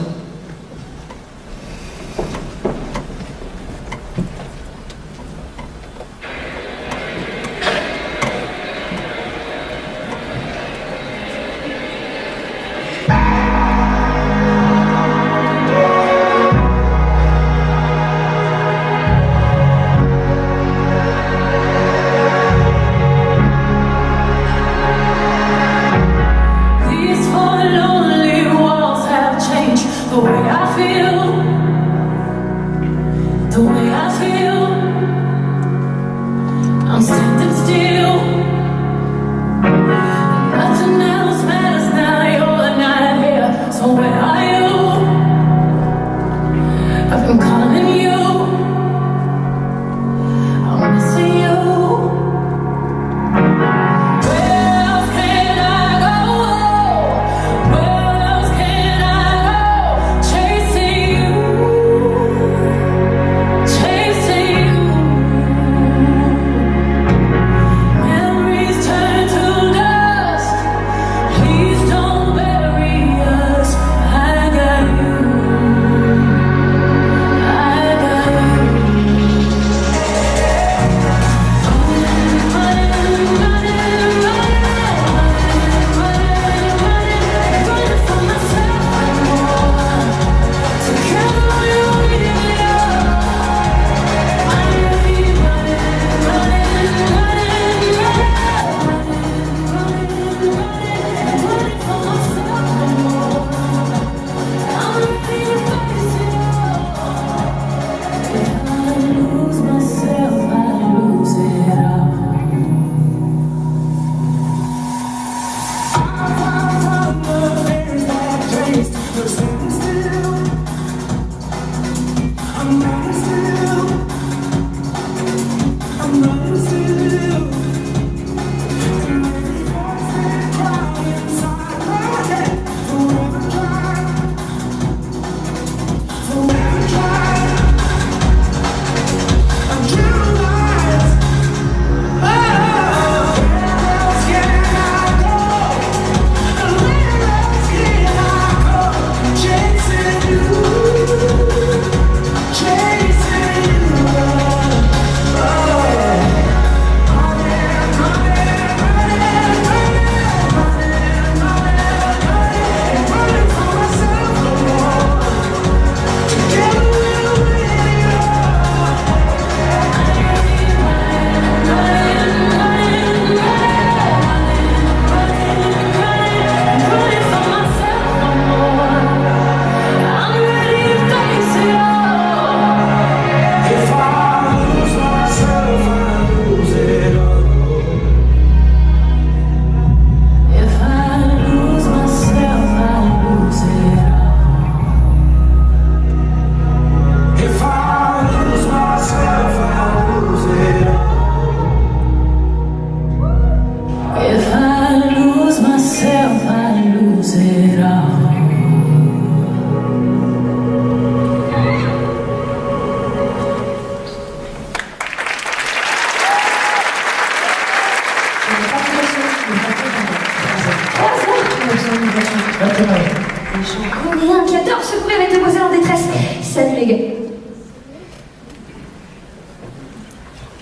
J'en connais un qui adore secourir les demoiselles en détresse. Salut les gars.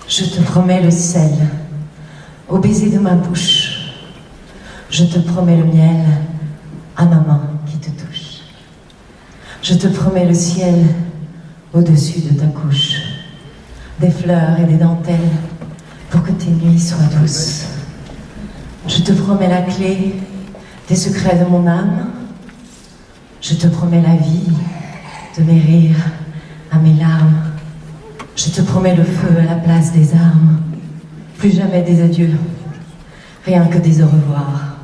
Je te promets le sel au baiser de ma bouche. Je te promets le miel à ma main qui te touche. Je te promets le ciel au-dessus de ta couche. Des fleurs et des dentelles pour que tes nuits soient douces. Je te promets la clé des secrets de mon âme. Je te promets la vie de mes rires à mes larmes. Je te promets le feu à la place des armes. Plus jamais des adieux, rien que des au revoir.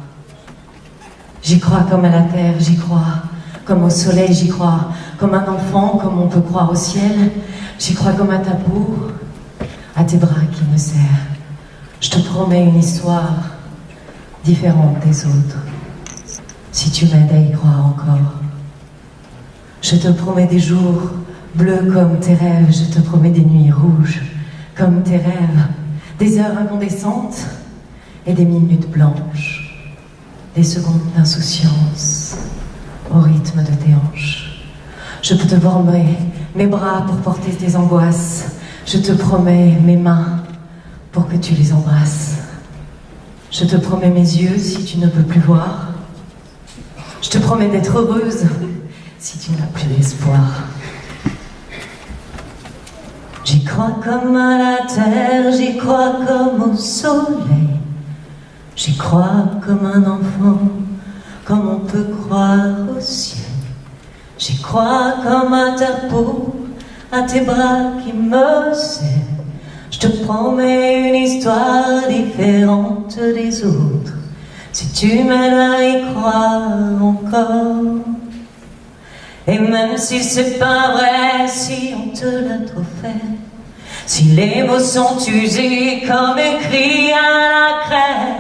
J'y crois comme à la terre, j'y crois comme au soleil, j'y crois comme un enfant, comme on peut croire au ciel. J'y crois comme à ta peau, à tes bras qui me serrent. Je te promets une histoire différente des autres, si tu m'aides à y croire encore. Je te promets des jours bleus comme tes rêves, je te promets des nuits rouges comme tes rêves, des heures incandescentes et des minutes blanches, des secondes d'insouciance au rythme de tes hanches. Je peux te promets mes bras pour porter tes angoisses, je te promets mes mains pour que tu les embrasses. Je te promets mes yeux si tu ne peux plus voir. Je te promets d'être heureuse si tu n'as plus d'espoir. J'y crois comme à la terre, j'y crois comme au soleil. J'y crois comme un enfant, comme on peut croire au ciel. J'y crois comme à ta peau, à tes bras qui me serrent. Je te promets une histoire différente des autres, si tu m'aides à y croire encore. Et même si c'est pas vrai, si on te l'a trop fait, si les mots sont usés comme écrits à la craie,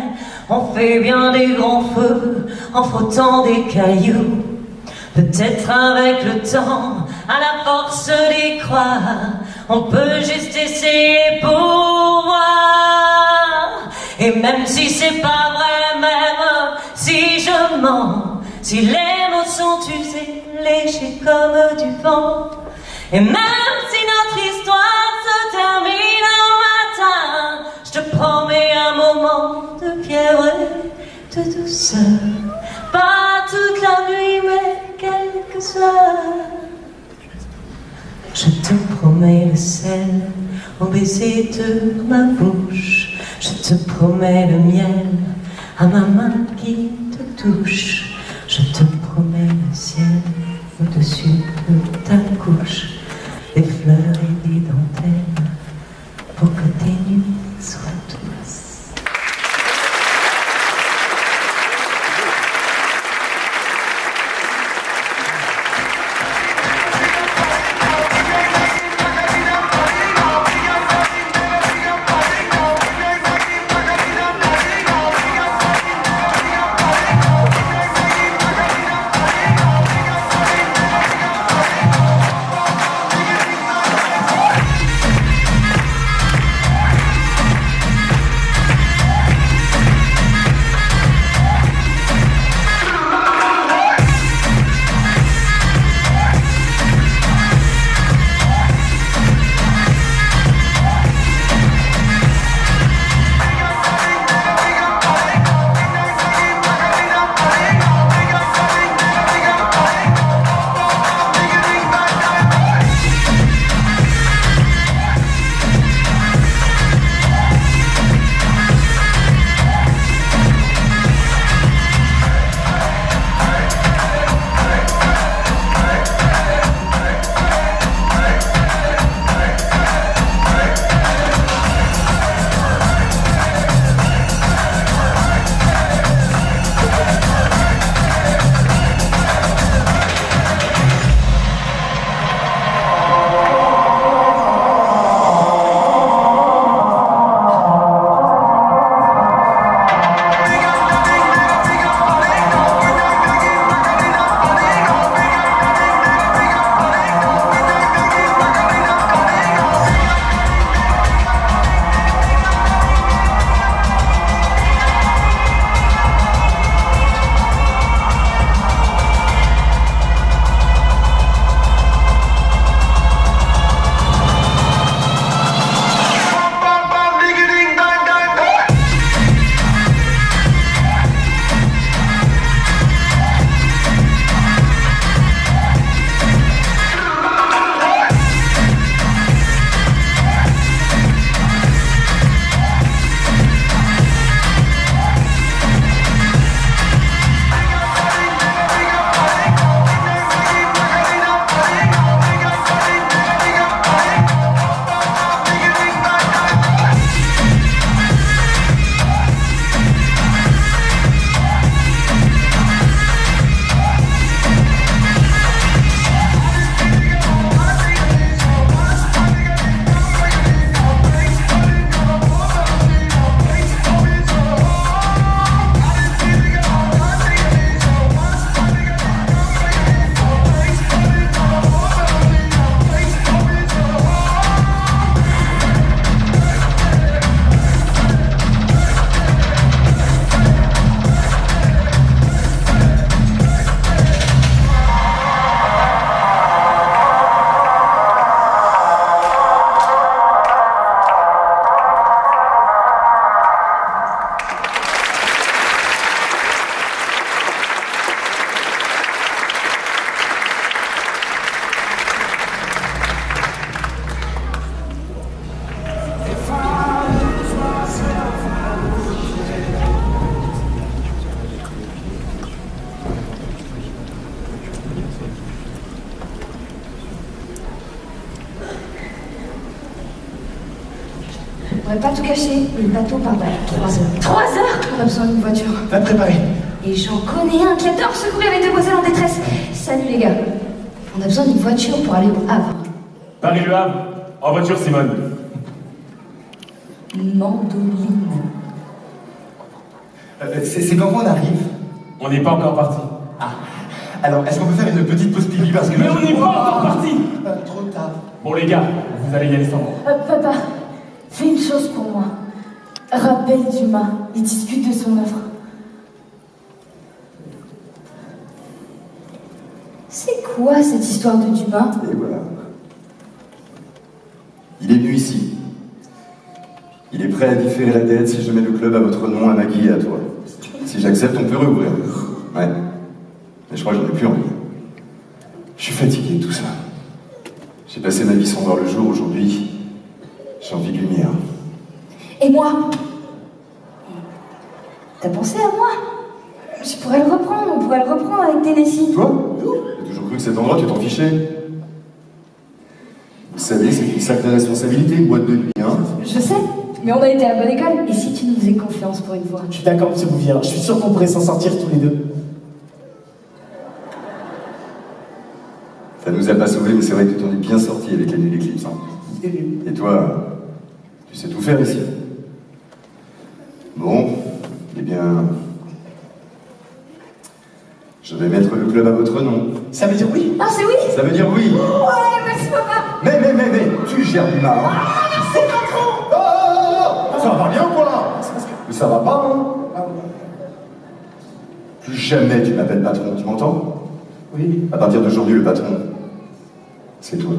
on fait bien des grands feux en frottant des cailloux. Peut-être avec le temps, à la force d'y croire, on peut juste essayer pour voir. Et même si c'est pas vrai, même si je mens, si les mots sont usés, légers comme du vent, et même si notre histoire se termine au matin, je te promets un moment de fièvre et de douceur. Pas toute la nuit, mais quelques heures. Je te promets le sel au baiser de ma bouche. Je te promets le miel à ma main qui te touche. Je te promets le ciel au-dessus de ta couche. Des fleurs et des dentelles pour que tes nuits soient douces. devrais pas tout cacher. Le bateau part dans 3 heures. 3 heures? On a besoin d'une voiture. Va te préparer. Et j'en connais un qui adore secourir les demoiselles en détresse. Salut les gars. On a besoin d'une voiture pour aller au Havre. Paris-Le Havre. En voiture, Simone. Mandoline. C'est quand on arrive? On n'est pas encore parti. Ah. Alors, est-ce qu'on peut faire une petite pause pipi parce que... Mais on n'est pas encore parti. Trop tard. Bon les gars, vous allez y aller sans moi. Papa, fais une chose pour moi. Rappelle Dumas, il discute de son œuvre. C'est quoi cette histoire de Dumas? Et voilà. Il est venu ici. Il est prêt à différer la dette si je mets le club à votre nom, à Maggie et à toi. Si j'accepte, on peut rouvrir. Ouais. Mais je crois que j'en ai plus envie. Je suis fatigué de tout ça. J'ai passé ma vie sans voir le jour aujourd'hui. J'ai envie de lumière. Et moi? T'as pensé à moi? Je pourrais le reprendre, on pourrait le reprendre avec Tennessee. Toi? J'ai toujours cru que cet endroit, tu t'en fichais. Vous savez, c'est une sacrée responsabilité, une boîte de nuit, hein? Je sais, mais on a été à la bonne école. Et si tu nous faisais confiance pour une fois? Je suis d'accord, monsieur Bouvier. Je suis sûr qu'on pourrait s'en sortir tous les deux. Ça nous a pas sauvés, mais c'est vrai que tu t'en es bien sorti avec la nuit d'éclipse. Hein. Et toi, tu sais tout faire ici. Bon, eh bien... Je vais mettre le club à votre nom. Ça veut dire oui? Ah, c'est oui? Ça veut dire oui. Ouais, merci papa. Mais, tu gères du mal. C'est pas trop. Oh, ça va bien ou quoi? Mais ça va pas, hein? Plus jamais tu m'appelles patron, tu m'entends? Oui. À partir d'aujourd'hui, le patron, c'est toi.